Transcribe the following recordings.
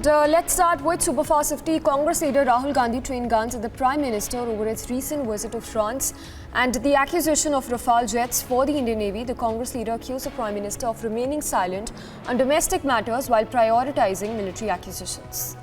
Let's start with Superfast 50. Congress leader Rahul Gandhi trained guns at the Prime Minister over its recent visit to France and the acquisition of Rafale jets for the Indian Navy. The Congress leader accused the Prime Minister of remaining silent on domestic matters while prioritizing military acquisitions.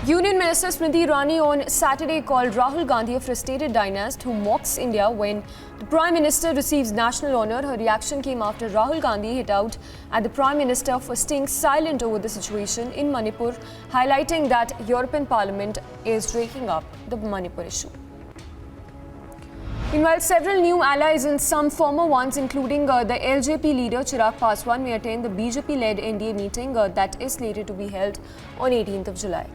Union Minister Smriti on Saturday called Rahul Gandhi a frustrated dynast who mocks India when the Prime Minister receives national honour. Her reaction came after Rahul Gandhi hit out at the Prime Minister for staying silent over the situation in Manipur, highlighting that European Parliament is raking up the Manipur issue. Meanwhile, several new allies and some former ones, including the LJP leader Chirag Paswan, may attend the BJP-led NDA meeting that is slated to be held on 18th of July.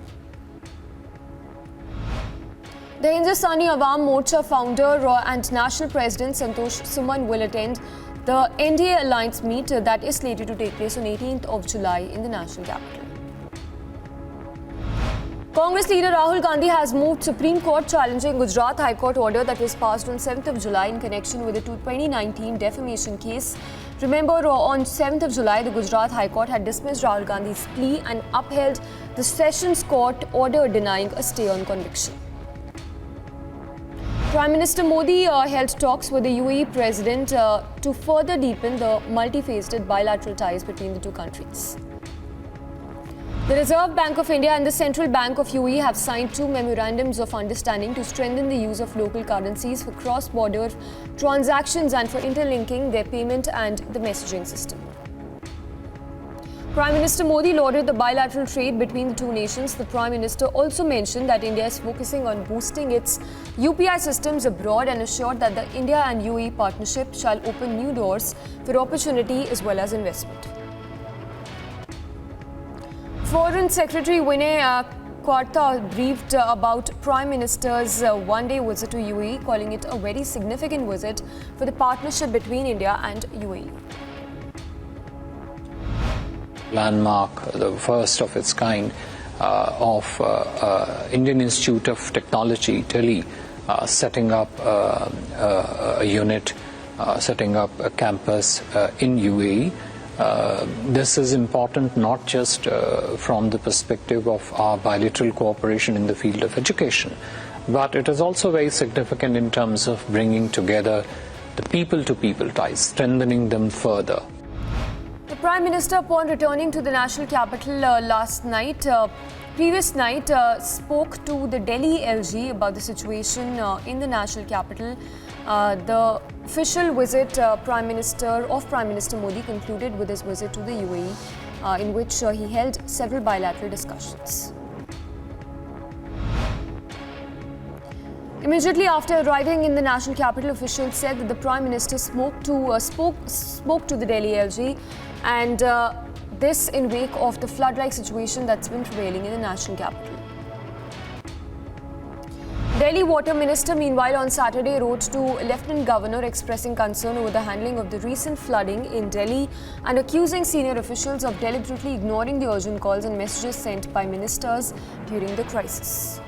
The Hindustani Awam Morcha founder and National President Santosh Suman will attend the NDA Alliance meet that is slated to take place on 18th of July in the national capital. Congress leader Rahul Gandhi has moved Supreme Court challenging Gujarat High Court order that was passed on 7th of July in connection with the 2019 defamation case. Remember, on 7th of July, the Gujarat High Court had dismissed Rahul Gandhi's plea and upheld the Sessions Court order denying a stay on conviction. Prime Minister Modi held talks with the UAE President to further deepen the multifaceted bilateral ties between the two countries. The Reserve Bank of India and the Central Bank of UAE have signed two memorandums of understanding to strengthen the use of local currencies for cross-border transactions and for interlinking their payment and the messaging system. Prime Minister Modi lauded the bilateral trade between the two nations. The Prime Minister also mentioned that India is focusing on boosting its UPI systems abroad and assured that the India and UAE partnership shall open new doors for opportunity as well as investment. Foreign Secretary Vinay Kwarta briefed about Prime Minister's one-day visit to UAE, calling it a very significant visit for the partnership between India and UAE. Landmark, the first of its kind of Indian Institute of Technology, Delhi, setting up a unit, setting up a campus in UAE. This is important not just from the perspective of our bilateral cooperation in the field of education, but it is also very significant in terms of bringing together the people-to-people ties, strengthening them further. The Prime Minister, upon returning to the national capital previous night, spoke to the Delhi LG about the situation in the national capital. The official visit Prime Minister Modi concluded with his visit to the UAE, in which he held several bilateral discussions. Immediately after arriving in the national capital, officials said that the Prime Minister spoke to the Delhi LG, and this in wake of the flood-like situation that's been prevailing in the national capital. Delhi Water Minister, meanwhile, on Saturday wrote to Lieutenant Governor expressing concern over the handling of the recent flooding in Delhi and accusing senior officials of deliberately ignoring the urgent calls and messages sent by ministers during the crisis.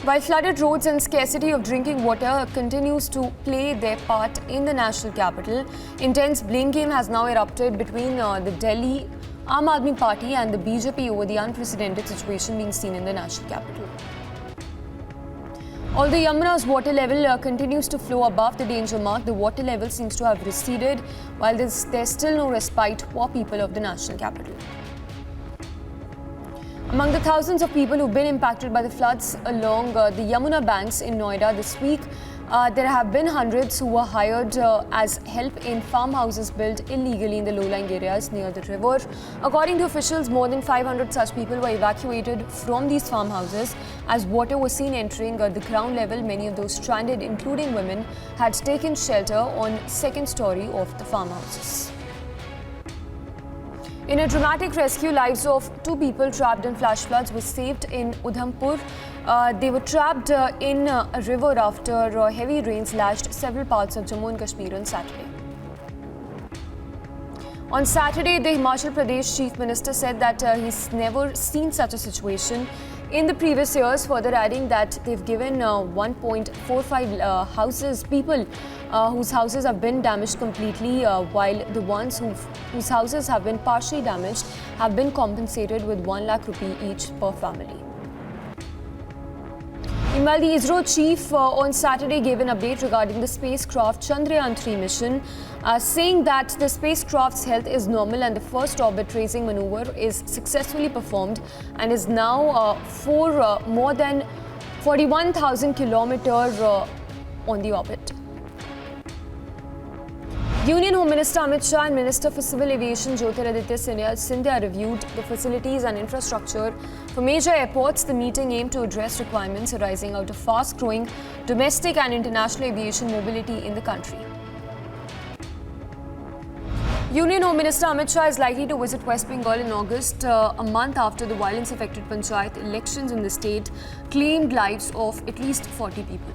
While flooded roads and scarcity of drinking water continues to play their part in the national capital, intense blame game has now erupted between the Delhi Aam Aadmi Party and the BJP over the unprecedented situation being seen in the national capital. Although Yamuna's water level continues to flow above the danger mark, the water level seems to have receded, while there's still no respite for people of the national capital. Among the thousands of people who've been impacted by the floods along the Yamuna banks in Noida this week, there have been hundreds who were hired as help in farmhouses built illegally in the low-lying areas near the river. According to officials, more than 500 such people were evacuated from these farmhouses as water was seen entering the ground level. Many of those stranded, including women, had taken shelter on second story of the farmhouses. In a dramatic rescue, lives of two people trapped in flash floods were saved in Udhampur. They were trapped in a river after heavy rains lashed several parts of Jammu and Kashmir on Saturday. On Saturday, the Himachal Pradesh Chief Minister said that he's never seen such a situation in the previous years, further adding that they've given 1.45 people whose houses have been damaged completely, while the ones whose houses have been partially damaged have been compensated with 1 lakh rupee each per family. Meanwhile, the ISRO chief on Saturday gave an update regarding the spacecraft Chandrayaan-3 mission, saying that the spacecraft's health is normal and the first orbit raising maneuver is successfully performed and is now for more than 41,000 kilometers on the orbit. Union Home Minister Amit Shah and Minister for Civil Aviation Jyotiraditya Scindia reviewed the facilities and infrastructure for major airports. The meeting aimed to address requirements arising out of fast-growing domestic and international aviation mobility in the country. Union Home Minister Amit Shah is likely to visit West Bengal in August, a month after the violence-affected panchayat elections in the state claimed lives of at least 40 people.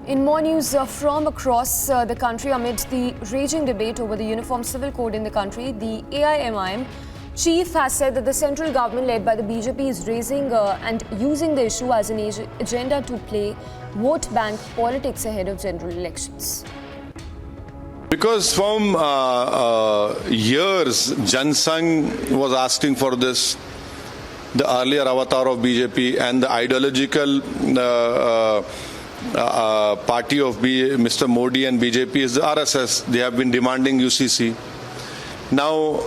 In more news from across the country, amid the raging debate over the Uniform Civil Code in the country, the AIMIM chief has said that the central government led by the BJP is raising and using the issue as an agenda to play vote bank politics ahead of general elections. Because from years, Jan Sangh was asking for this, the earlier avatar of BJP and the ideological party of Mr. Modi and BJP is the RSS. They have been demanding UCC. Now,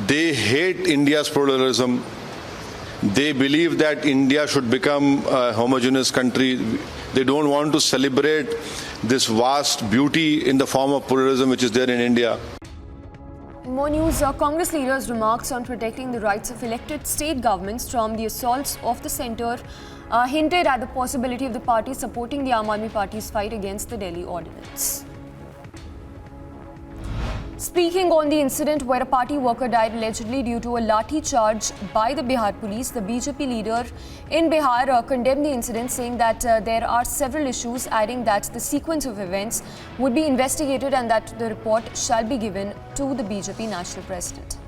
they hate India's pluralism. They believe that India should become a homogeneous country. They don't want to celebrate this vast beauty in the form of pluralism which is there in India. In more news, Congress leaders' remarks on protecting the rights of elected state governments from the assaults of the centre hinted at the possibility of the party supporting the Aam Aadmi Party's fight against the Delhi Ordinance. Speaking on the incident where a party worker died allegedly due to a lathi charge by the Bihar police, the BJP leader in Bihar condemned the incident, saying that there are several issues, adding that the sequence of events would be investigated and that the report shall be given to the BJP national president.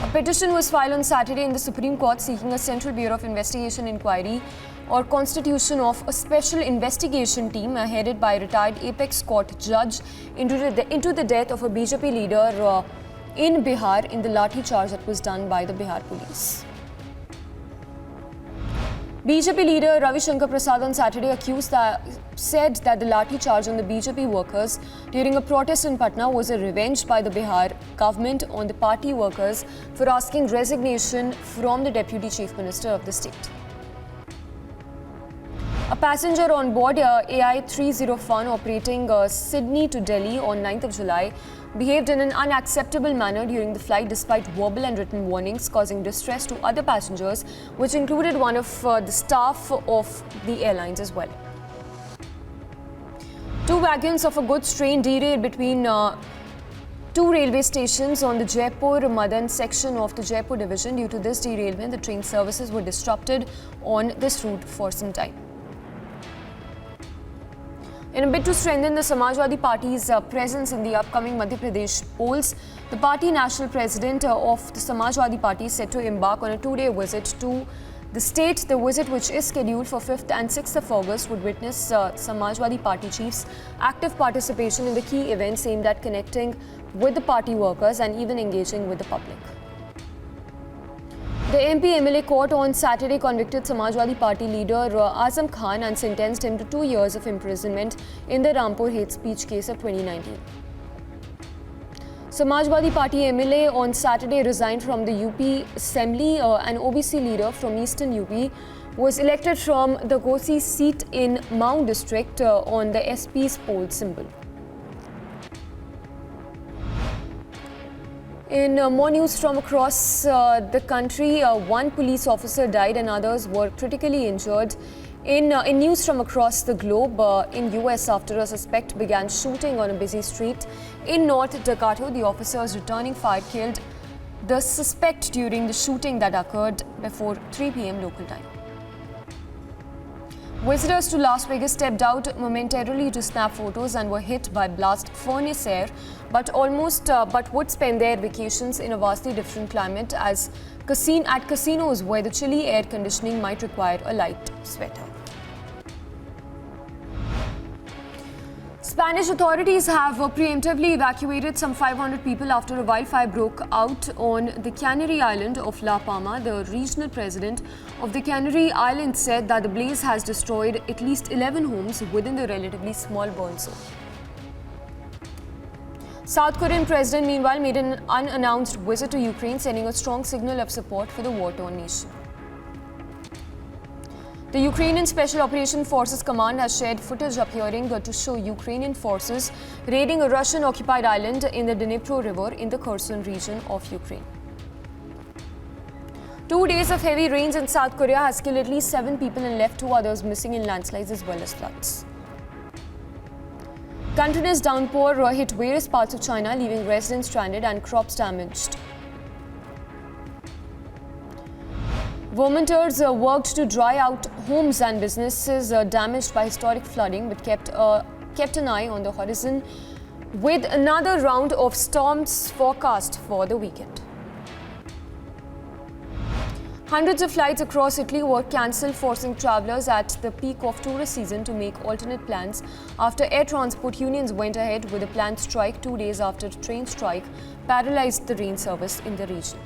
A petition was filed on Saturday in the Supreme Court seeking a Central Bureau of Investigation inquiry or constitution of a special investigation team headed by a retired Apex Court judge into the death of a BJP leader in Bihar in the lathi charge that was done by the Bihar police. BJP leader Ravi Shankar Prasad on Saturday said that the lathi charge on the BJP workers during a protest in Patna was a revenge by the Bihar government on the party workers for asking resignation from the Deputy Chief Minister of the state. A passenger on board AI 301 operating Sydney to Delhi on 9th of July behaved in an unacceptable manner during the flight despite verbal and written warnings, causing distress to other passengers, which included one of the staff of the airlines as well. Two wagons of a goods train derailed between two railway stations on the Jaipur-Madan section of the Jaipur division. Due to this derailment, the train services were disrupted on this route for some time. In a bid to strengthen the Samajwadi Party's presence in the upcoming Madhya Pradesh polls, the party national president of the Samajwadi Party is set to embark on a two-day visit to the state. The visit, which is scheduled for 5th and 6th of August, would witness Samajwadi Party chiefs' active participation in the key events aimed at connecting with the party workers and even engaging with the public. The MP-MLA court on Saturday convicted Samajwadi Party leader Azam Khan and sentenced him to 2 years of imprisonment in the Rampur hate speech case of 2019. Samajwadi Party MLA on Saturday resigned from the UP Assembly. An OBC leader from Eastern UP was elected from the Gosi seat in Maung district on the SP's poll symbol. In more news from across the country, one police officer died and others were critically injured. In news from across the globe, in US, after a suspect began shooting on a busy street in North Dakota, the officers returning fire killed the suspect during the shooting that occurred before 3 p.m. local time. Visitors to Las Vegas stepped out momentarily to snap photos and were hit by blast furnace air, but would spend their vacations in a vastly different climate at casinos where the chilly air conditioning might require a light sweater. Spanish authorities have preemptively evacuated some 500 people after a wildfire broke out on the Canary island of La Palma. The regional president of the Canary Islands said that the blaze has destroyed at least 11 homes within the relatively small burn zone. South Korean president, meanwhile, made an unannounced visit to Ukraine, sending a strong signal of support for the war-torn nation. The Ukrainian Special Operations Forces Command has shared footage appearing to show Ukrainian forces raiding a Russian-occupied island in the Dnipro River in the Kherson region of Ukraine. 2 days of heavy rains in South Korea has killed at least 7 people and left 2 others missing in landslides as well as floods. Continuous downpour hit various parts of China, leaving residents stranded and crops damaged. Vermonters worked to dry out homes and businesses damaged by historic flooding, but kept an eye on the horizon with another round of storms forecast for the weekend. Hundreds of flights across Italy were cancelled, forcing travellers at the peak of tourist season to make alternate plans after air transport unions went ahead with a planned strike 2 days after a train strike paralysed the rail service in the region.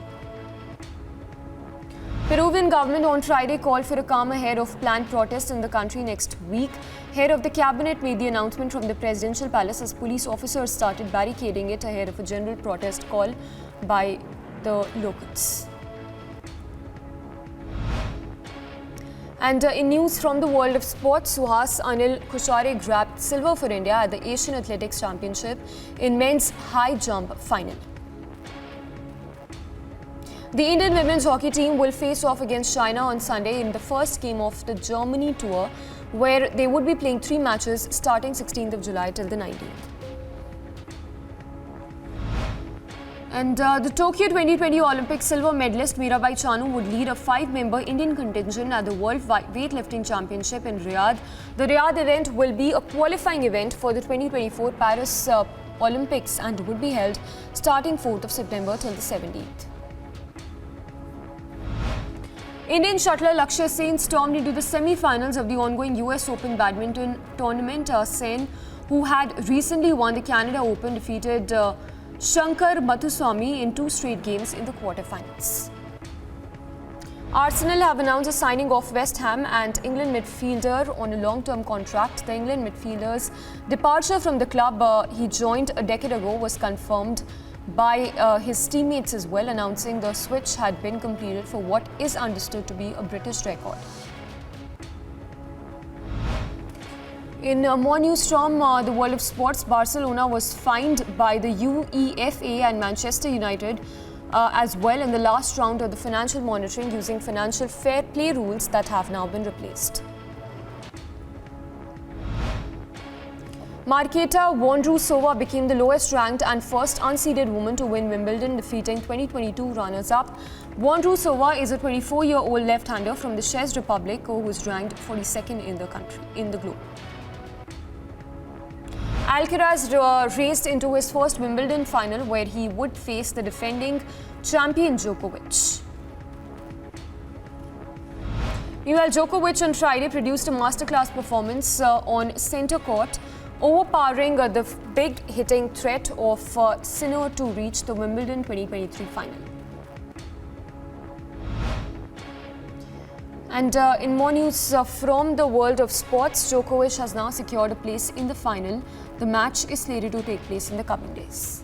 Peruvian government on Friday called for a calm ahead of planned protests in the country next week. Head of the cabinet made the announcement from the presidential palace as police officers started barricading it ahead of a general protest call by the locals. And in news from the world of sports, Suhas Anil Kushare grabbed silver for India at the Asian Athletics Championship in men's high jump final. The Indian women's hockey team will face off against China on Sunday in the first game of the Germany tour, where they would be playing 3 matches starting 16th of July till the 19th. And the Tokyo 2020 Olympic silver medalist Mirabai would lead a 5-member Indian contingent at the World Weightlifting Championship in Riyadh. The Riyadh event will be a qualifying event for the 2024 Paris Olympics and would be held starting 4th of September till the 17th. Indian shuttler LAKSHYA Sen stormed into the semi-finals of the ongoing US Open badminton tournament. Sen, who had recently won the Canada Open, defeated Shankar Mathuswamy in 2 straight games in the quarterfinals. Arsenal have announced a signing of West Ham and England midfielder on a long-term contract. The England midfielder's departure from the club he joined a decade ago was confirmed by his teammates as well, announcing the switch had been completed for what is understood to be a British record. In more news from the world of sports, Barcelona was fined by the UEFA and Manchester United as well in the last round of the financial monitoring using financial fair play rules that have now been replaced. Marketa Vondrousova became the lowest ranked and first unseeded woman to win Wimbledon, defeating 2022 runners-up. Vondrousova is a 24-year-old left-hander from the Czech Republic who was ranked 42nd in the globe. ALCARAZ raced into his first Wimbledon final where he would face the defending champion Djokovic. Meanwhile, Djokovic on Friday produced a masterclass performance on centre court, overpowering the big hitting threat of Sinner to reach the Wimbledon 2023 final. And in more news from the world of sports, Djokovic has now secured a place in the final. The match is slated to take place in the coming days.